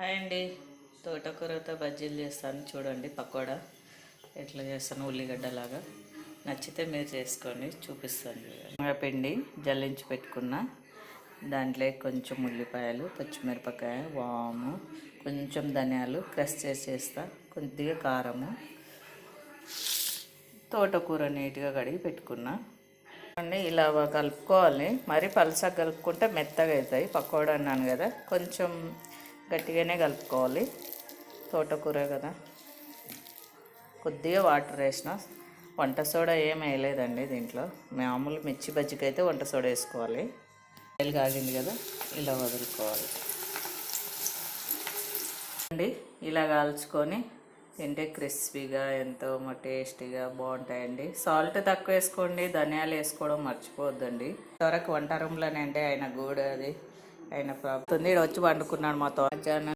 Hi అండి. తోటకూరతో బజ్జీలు చేస్తాను చూడండి. పకోడా ఎట్లా చేస్తాను ఉల్లిగడ్డలాగా. నచ్చితే మీరు చేసుకొని చూపిస్తాను. పిండి జల్లించి పెట్టుకున్న దాంట్లో కొంచెం ఉల్లిపాయలు, పచ్చిమిరపకాయ, వాము, కొంచెం ధనియాలు క్రష్ చేస్తా, కొద్దిగా కారము, తోటకూర నీట్గా కడిగి పెట్టుకున్నా అండి. ఇలా కలుపుకోవాలి. మరి పలసగా కలుపుకుంటే మెత్తగా అవుతాయి. పకోడా అన్నాను కదా, కొంచెం గట్టిగానే కలుపుకోవాలి. తోటకూర కదా, కొద్దిగా వాటర్ వేసిన. వంట సోడా ఏం వేయలేదండి దీంట్లో. మామూలు మిర్చి బజ్జికి అయితే వంట సోడా వేసుకోవాలి. ఆయిల్ కాగింది కదా, ఇలా వదులుకోవాలి అండి. ఇలా కాల్చుకొని తింటే క్రిస్పీగా ఎంతో టేస్టీగా బాగుంటాయండి. సాల్ట్ తక్కువ వేసుకోండి, ధనియాలు వేసుకోవడం మర్చిపోవద్దండి. ఇంతవరకు వంట రూమ్లోనే అండి ఆయన గూడ అది ఆయన ప్రాబ్లం వచ్చి వండుకున్నాడు మాతో. మధ్యాహ్నం